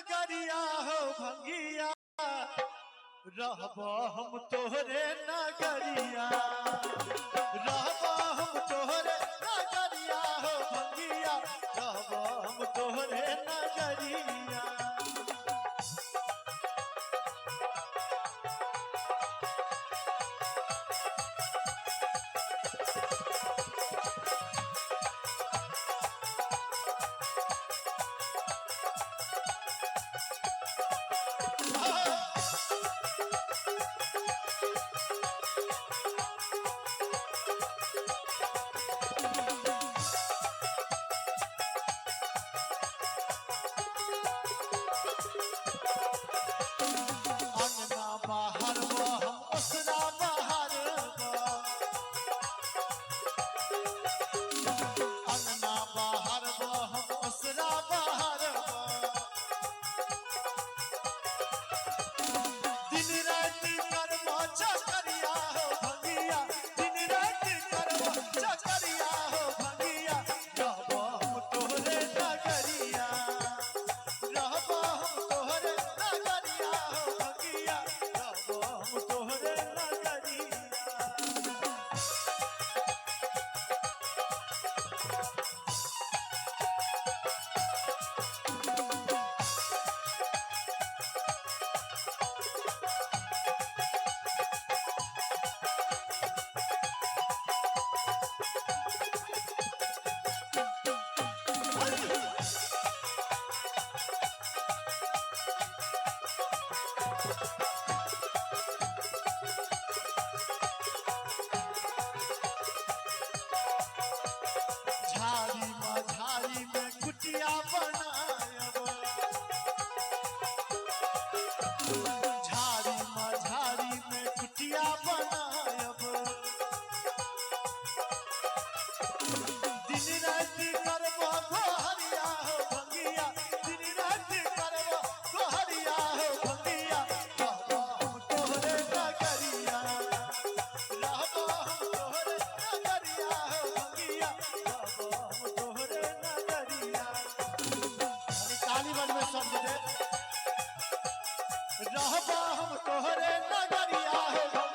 नगरिया हो भंगिया रहबो हम तोहरे नगरिया रहबो हम तोहरे नगरिया हो भंगिया रहबो हम तोहरे नगरिया। बाहर हम उसरा बाहर अंगना बाहर हम उसरा बाहर दिन रात करबो चकरिया हो भंगिया दिन रात करबो चकरिया हो भंगिया रहबो हम तोहरे नगरिया रहबो हम तोहरे नगरिया हो भंगिया हम तोहरे नगरिया। झाड़ी में कुटिया बनायब झाड़ी में कुटिया बनायब दिन रात करबो गोहरिया हो भंगिया दिन रात करबो गोहरिया हो भंगिया रहबो हम तोहरे नगरिया रहबो हम तोहरे नगरिया हो भंगिया रहबो हम तोहरे नगरिया। ताली बजबे सब दे रहबो हम तोहरे नगरिया हो।